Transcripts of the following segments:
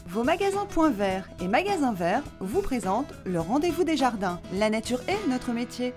Vos magasins Point Vert et Magasin Vert vous présentent le rendez-vous des jardins. La nature est notre métier.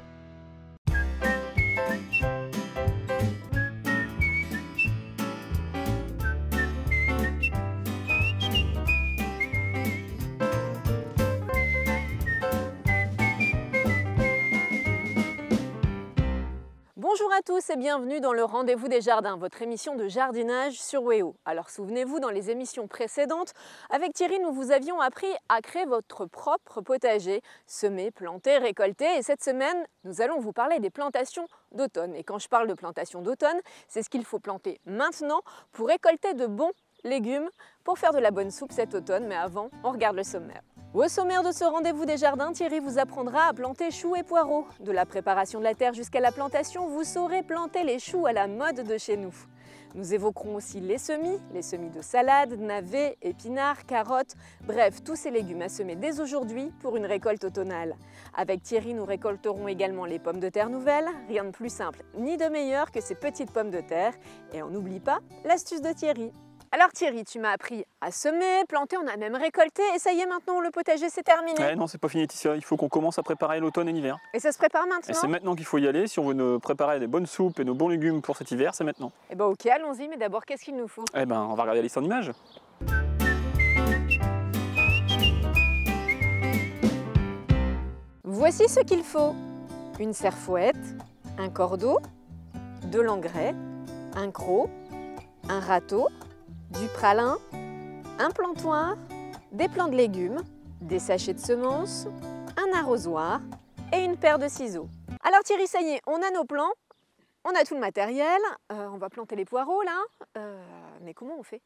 Bonjour à tous et bienvenue dans le Rendez-vous des Jardins, votre émission de jardinage sur WEO. Alors souvenez-vous, dans les émissions précédentes, avec Thierry, nous vous avions appris à créer votre propre potager, semer, planter, récolter. Et cette semaine, nous allons vous parler des plantations d'automne. Et quand je parle de plantations d'automne, c'est ce qu'il faut planter maintenant pour récolter de bons légumes, pour faire de la bonne soupe cet automne. Mais avant, on regarde le sommaire. Au sommaire de ce rendez-vous des jardins, Thierry vous apprendra à planter choux et poireaux. De la préparation de la terre jusqu'à la plantation, vous saurez planter les choux à la mode de chez nous. Nous évoquerons aussi les semis de salade, navets, épinards, carottes, bref, tous ces légumes à semer dès aujourd'hui pour une récolte automnale. Avec Thierry, nous récolterons également les pommes de terre nouvelles, rien de plus simple ni de meilleur que ces petites pommes de terre. Et on n'oublie pas l'astuce de Thierry. Alors Thierry, tu m'as appris à semer, planter, on a même récolté et ça y est maintenant le potager c'est terminé. Non, c'est pas fini Laetitia, il faut qu'on commence à préparer l'automne et l'hiver. Et ça se prépare Et maintenant? c'est maintenant qu'il faut y aller, si on veut nous préparer des bonnes soupes et nos bons légumes pour cet hiver, c'est maintenant. Eh ben ok, allons-y, mais d'abord qu'est-ce qu'il nous faut? Eh ben, on va regarder la liste en images. Voici ce qu'il faut. Une serfouette, un cordeau, de l'engrais, un croc, un râteau, du pralin, un plantoir, des plants de légumes, des sachets de semences, un arrosoir et une paire de ciseaux. Alors Thierry, ça y est, on a nos plants, on a tout le matériel, on va planter les poireaux là, mais comment on fait?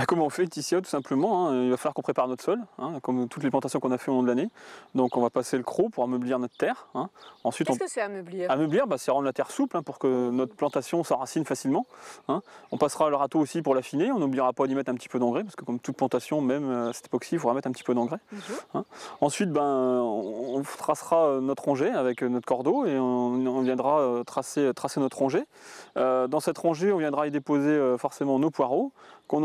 Comment on fait Laetitia, tout simplement, il va falloir qu'on prépare notre sol, comme toutes les plantations qu'on a fait au long de l'année. Donc on va passer le croc pour ameublir notre terre. Ensuite, Qu'est-ce que c'est ameublir? Ameublir, c'est rendre la terre souple pour que notre plantation s'enracine facilement. On passera le râteau aussi pour l'affiner, on n'oubliera pas d'y mettre un petit peu d'engrais, parce que comme toute plantation, même à cette époque-ci, il faudra mettre un petit peu d'engrais. Ensuite, on tracera notre rangée avec notre cordeau et on viendra tracer notre rangée. Dans cette rangée, on viendra y déposer forcément nos poireaux, où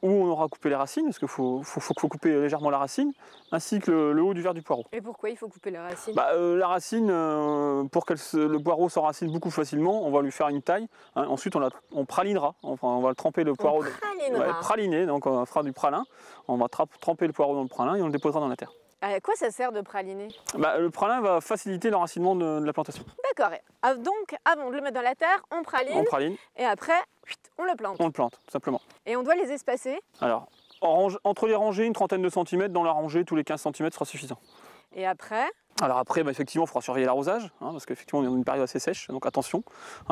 on aura coupé les racines, parce qu'il faut couper légèrement la racine, ainsi que le haut du verre du poireau. Et pourquoi il faut couper la racine? La racine, pour que le poireau s'enracine beaucoup facilement, on va lui faire une taille. Ensuite, on pralinera, on va le tremper le poireau. Praliner, donc on fera du pralin. On va tremper le poireau dans le pralin et on le déposera dans la terre. À quoi ça sert de praliner? Le pralin va faciliter l'enracinement de la plantation. D'accord. Donc, avant de le mettre dans la terre, on praline. Et après, on le plante. On le plante, tout simplement. Et on doit les espacer? Alors, entre les rangées, une trentaine de centimètres. Dans la rangée, tous les 15 cm sera suffisant. Et après? Alors après, effectivement, il faudra surveiller l'arrosage, parce qu'effectivement, on est dans une période assez sèche, donc attention,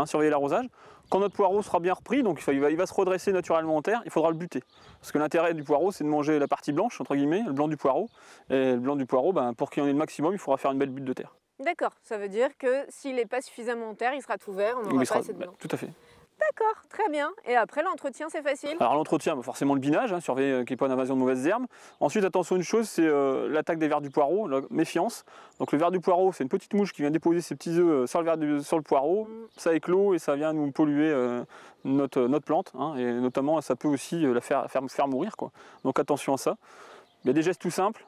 surveiller l'arrosage. Quand notre poireau sera bien repris, donc il va se redresser naturellement en terre, il faudra le buter. Parce que l'intérêt du poireau, c'est de manger la partie blanche, entre guillemets, le blanc du poireau. Et le blanc du poireau, pour qu'il y en ait le maximum, il faudra faire une belle butte de terre. D'accord, ça veut dire que s'il n'est pas suffisamment en terre, il sera tout vert, on n'aura pas assez de blanc. Tout à fait. D'accord, très bien. Et après, l'entretien, c'est facile? Alors l'entretien, forcément le binage, surveiller qu'il n'y ait pas une invasion de mauvaises herbes. Ensuite, attention une chose, c'est l'attaque des vers du poireau, la méfiance. Donc le ver du poireau, c'est une petite mouche qui vient déposer ses petits œufs sur le poireau. Ça éclot et ça vient nous polluer notre plante. Et notamment, ça peut aussi la faire mourir, quoi. Donc attention à ça. Il y a des gestes tout simples.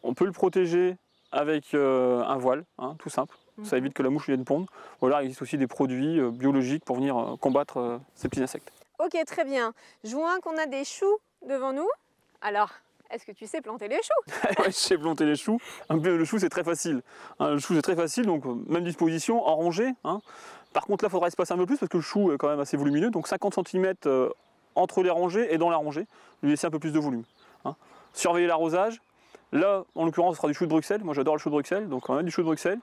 On peut le protéger avec un voile, tout simple. Ça évite que la mouche vienne pondre. Voilà, il existe aussi des produits biologiques pour venir combattre ces petits insectes. Ok, très bien. Je vois qu'on a des choux devant nous. Alors, est-ce que tu sais planter les choux? Ouais, je sais planter les choux. Le chou, c'est très facile. Le chou, c'est très facile, donc même disposition, en rangée. Par contre, là, il faudra espacer un peu plus parce que le chou est quand même assez volumineux. Donc 50 cm entre les rangées et dans la rangée, lui laisser un peu plus de volume. Surveiller l'arrosage. Là, en l'occurrence, ce sera du chou de Bruxelles. Moi, j'adore le chou de Bruxelles, donc on a du chou de Bruxelles.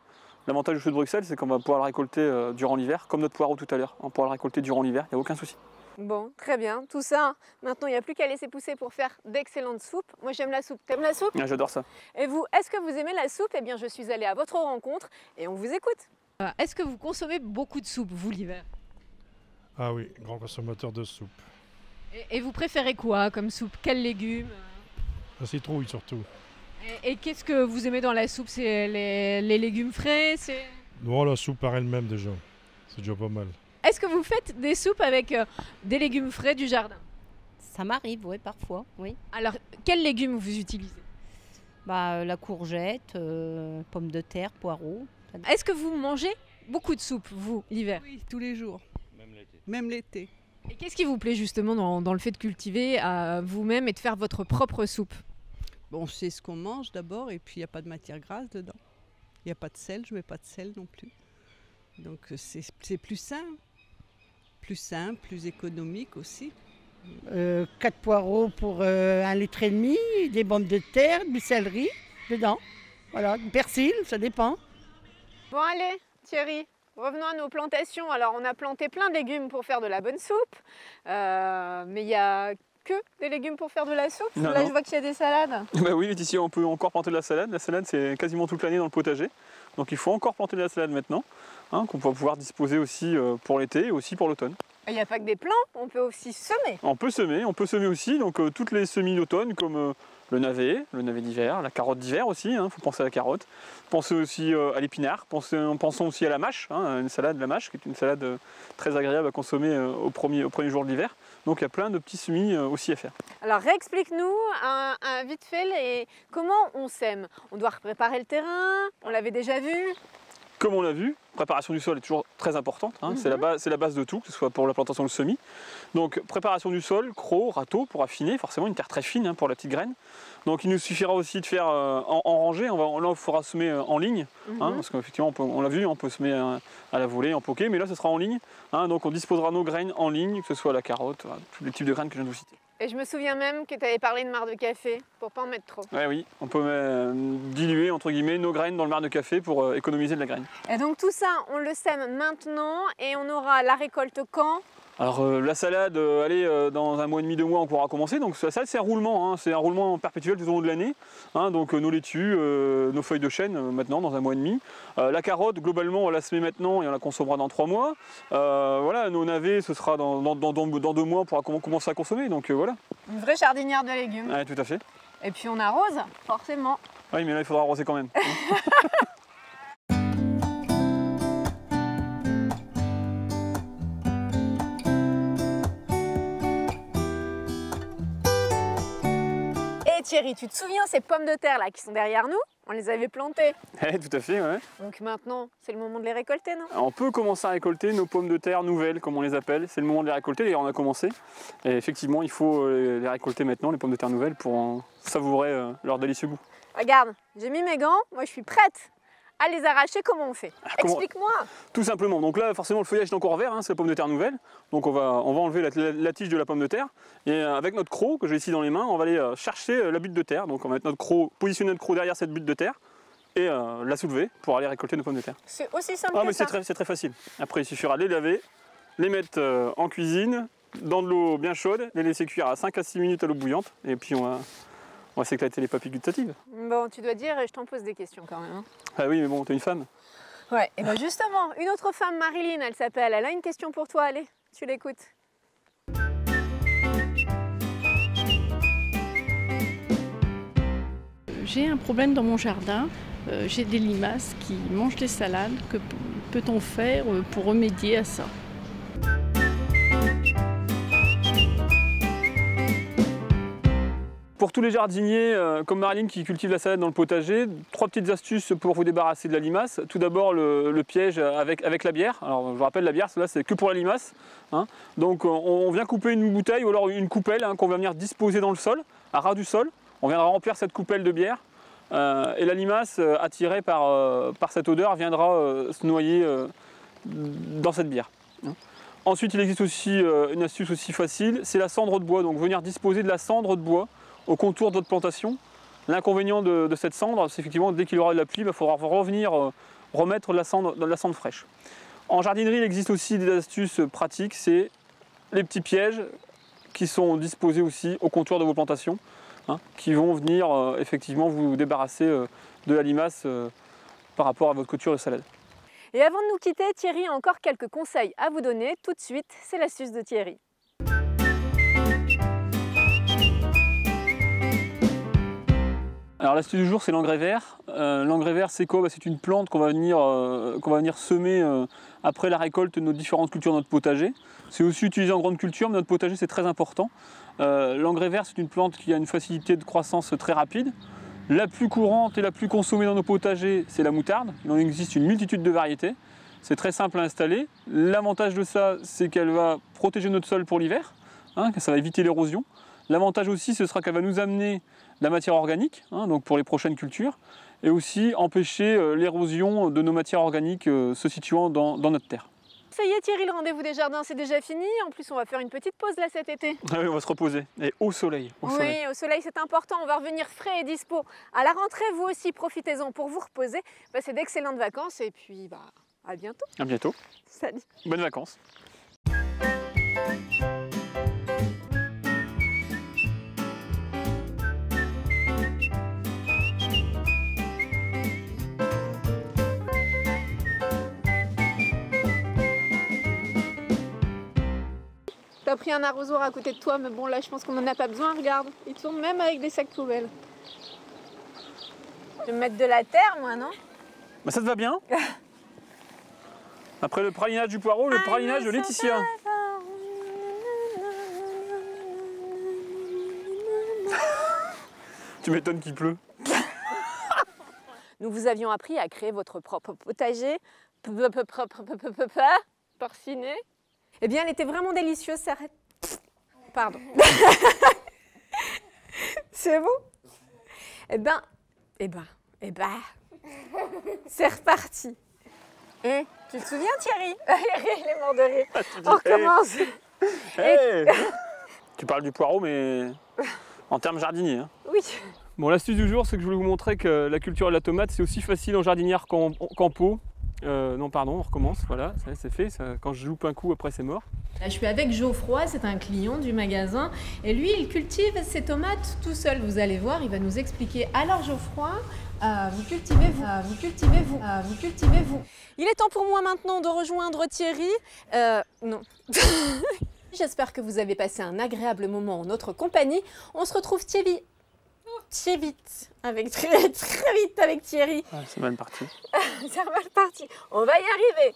L'avantage du chou de Bruxelles, c'est qu'on va pouvoir le récolter durant l'hiver, comme notre poireau tout à l'heure. On pourra le récolter durant l'hiver, il n'y a aucun souci. Bon, très bien. Tout ça, maintenant, il n'y a plus qu'à laisser pousser pour faire d'excellentes soupes. Moi, j'aime la soupe. T'aimes la soupe? J'adore ça. Et vous, est-ce que vous aimez la soupe? Eh bien, je suis allée à votre rencontre et on vous écoute. Est-ce que vous consommez beaucoup de soupe, vous, l'hiver? Ah oui, grand consommateur de soupe. Et vous préférez quoi comme soupe? Quels légumes? La citrouille surtout. Et qu'est-ce que vous aimez dans la soupe? C'est les légumes frais? Non, la soupe par elle-même déjà. C'est déjà pas mal. Est-ce que vous faites des soupes avec des légumes frais du jardin? Ça m'arrive, oui, parfois, oui. Alors, quels légumes vous utilisez? La courgette, pommes de terre, poireaux. Est-ce que vous mangez beaucoup de soupe, vous, l'hiver? Oui, tous les jours. Même l'été. Et qu'est-ce qui vous plaît justement dans le fait de cultiver vous-même et de faire votre propre soupe? Bon, c'est ce qu'on mange d'abord et puis il n'y a pas de matière grasse dedans. Il n'y a pas de sel, je ne mets pas de sel non plus. Donc c'est plus sain. Plus sain, plus économique aussi. 4 poireaux pour 1,5 litre, des pommes de terre, du céleri dedans. Voilà, du persil, ça dépend. Bon allez, Thierry, revenons à nos plantations. Alors on a planté plein de légumes pour faire de la bonne soupe, mais il n'y a que des légumes pour faire de la soupe. Non, Là non. je vois qu'il y a des salades. Bah oui, ici on peut encore planter de la salade. La salade c'est quasiment toute l'année dans le potager. Donc il faut encore planter de la salade maintenant, hein, qu'on va pouvoir disposer aussi pour l'été et aussi pour l'automne. Il n'y a pas que des plants, on peut aussi semer. On peut semer aussi, donc toutes les semis d'automne comme le navet d'hiver, la carotte d'hiver aussi, hein, faut penser à la carotte. Pensez aussi à l'épinard, pensons aussi à la mâche, hein, une salade, la mâche, qui est une salade très agréable à consommer au premier jour de l'hiver. Donc il y a plein de petits semis aussi à faire. Alors réexplique-nous vite fait comment on sème. On doit préparer le terrain, on l'avait déjà vu. Comme on l'a vu, préparation du sol est toujours très importante, hein, c'est la base de tout, que ce soit pour la plantation ou le semis. Donc préparation du sol, croc, râteau pour affiner, forcément une terre très fine hein, pour la petite graine. Donc il nous suffira aussi de faire en rangée, là il faudra semer en ligne, hein, parce qu'effectivement on l'a vu, on peut semer à la volée, en poké, mais là ce sera en ligne. Hein, donc on disposera nos graines en ligne, que ce soit la carotte, tous les types de graines que je viens de vous citer. Et je me souviens même que tu avais parlé de marc de café, pour pas en mettre trop. Ouais, oui, on peut diluer entre guillemets nos graines dans le marc de café pour économiser de la graine. Et donc tout ça, on le sème maintenant et on aura la récolte quand? Alors la salade, dans 1 mois et demi, 2 mois, on pourra commencer. Donc la salade, c'est un roulement, hein, c'est un roulement perpétuel tout au long de l'année. Hein, donc nos laitues, nos feuilles de chêne maintenant, dans 1 mois et demi. La carotte, globalement, on la semet maintenant et on la consommera dans 3 mois. Voilà, nos navets, ce sera dans 2 mois, on pourra commencer à consommer. Donc voilà. Une vraie jardinière de légumes. Ouais, tout à fait. Et puis on arrose, forcément. Oui, mais là, il faudra arroser quand même. Thierry, tu te souviens ces pommes de terre là qui sont derrière nous? On les avait plantées. Ouais, tout à fait, ouais. Donc maintenant, c'est le moment de les récolter, non? Alors, on peut commencer à récolter nos pommes de terre nouvelles, comme on les appelle. C'est le moment de les récolter, d'ailleurs on a commencé. Et effectivement, il faut les récolter maintenant, les pommes de terre nouvelles, pour en savourer leur délicieux goût. Regarde, j'ai mis mes gants, moi je suis prête à les arracher. Comment on fait? Explique-moi. Tout simplement. Donc là, forcément, le feuillage est encore vert, hein, c'est la pomme de terre nouvelle. Donc on va enlever la tige de la pomme de terre. Et avec notre croc, que j'ai ici dans les mains, on va aller chercher la butte de terre. Donc on va mettre notre croc, positionner notre croc derrière cette butte de terre et la soulever pour aller récolter nos pommes de terre. C'est aussi simple Ah, que mais ça. c'est très facile. Après, il suffira de les laver, les mettre en cuisine, dans de l'eau bien chaude, les laisser cuire à 5 à 6 minutes à l'eau bouillante. Et puis on va s'éclater les papilles gustatives. Bon, tu dois dire, et je t'en pose des questions quand même. Hein. Ah oui, mais bon, t'es une femme. Ouais, et bien justement, une autre femme, Marilyn, elle s'appelle, elle a une question pour toi, allez, tu l'écoutes. J'ai un problème dans mon jardin, j'ai des limaces qui mangent les salades. Que peut-on faire pour remédier à ça? Pour tous les jardiniers comme Marilyn qui cultive la salade dans le potager, 3 petites astuces pour vous débarrasser de la limace. Tout d'abord le piège avec la bière. Alors je vous rappelle, la bière, cela c'est que pour la limace. Hein. Donc on vient couper une bouteille ou alors une coupelle hein, qu'on va venir disposer dans le sol, à ras du sol. On viendra remplir cette coupelle de bière et la limace, attirée par cette odeur, viendra se noyer dans cette bière. Hein. Ensuite, il existe aussi une astuce aussi facile, c'est la cendre de bois. Donc venir disposer de la cendre de bois au contour de votre plantation. L'inconvénient de cette cendre, c'est effectivement dès qu'il y aura de la pluie, il faudra revenir remettre de la cendre fraîche. En jardinerie, il existe aussi des astuces pratiques, c'est les petits pièges qui sont disposés aussi au contour de vos plantations, hein, qui vont venir effectivement vous débarrasser de la limace par rapport à votre culture de salade. Et avant de nous quitter, Thierry a encore quelques conseils à vous donner. Tout de suite, c'est l'astuce de Thierry. Alors l'astuce du jour, c'est l'engrais vert. L'engrais vert, c'est quoi? C'est une plante qu'on va venir semer après la récolte de nos différentes cultures de notre potager. C'est aussi utilisé en grande culture, mais notre potager c'est très important. L'engrais vert, c'est une plante qui a une facilité de croissance très rapide. La plus courante et la plus consommée dans nos potagers, c'est la moutarde. Il en existe une multitude de variétés. C'est très simple à installer. L'avantage de ça, c'est qu'elle va protéger notre sol pour l'hiver, hein, ça va éviter l'érosion. L'avantage aussi, ce sera qu'elle va nous amener de la matière organique, hein, donc pour les prochaines cultures, et aussi empêcher l'érosion de nos matières organiques se situant dans notre terre. Ça y est Thierry, le rendez-vous des jardins c'est déjà fini. En plus on va faire une petite pause là cet été. Ah oui, on va se reposer. Et au soleil. Au soleil c'est important, on va revenir frais et dispo. À la rentrée, vous aussi profitez-en pour vous reposer. Passez d'excellentes vacances et puis à bientôt. À bientôt. Salut. Bonnes vacances. T'as pris un arrosoir à côté de toi, mais bon là je pense qu'on n'en a pas besoin, regarde. Il tourne même avec des sacs poubelles. Je vais me mettre de la terre moi, non? Bah ça te va bien. Après le pralinage du poireau, le pralinage de Laetitia. Tu m'étonnes qu'il pleut. Nous vous avions appris à créer votre propre potager porciné. Eh bien, elle était vraiment délicieuse, ça arrête. Pardon. C'est bon? Eh ben, c'est reparti. Et tu te souviens, Thierry? Il est mort de rire. On recommence. Hey. Tu parles du poireau, mais en termes jardiniers. Hein. Oui. Bon, l'astuce du jour, c'est que je voulais vous montrer que la culture de la tomate, c'est aussi facile en jardinière qu'en pot. Non, pardon, on recommence, voilà, ça c'est fait. Ça, quand je loupe un coup, après c'est mort. Là, je suis avec Geoffroy, c'est un client du magasin. Et lui, il cultive ses tomates tout seul. Vous allez voir, il va nous expliquer. Alors Geoffroy, vous cultivez-vous, vous cultivez-vous, vous cultivez-vous. Il est temps pour moi maintenant de rejoindre Thierry. Non. J'espère que vous avez passé un agréable moment en notre compagnie. On se retrouve très vite, très vite avec Thierry. Ah, c'est mal parti. C'est mal parti. On va y arriver.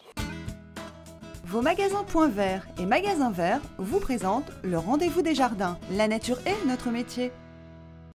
Vos magasins Point Vert et Magasin Vert vous présentent le rendez-vous des jardins. La nature est notre métier.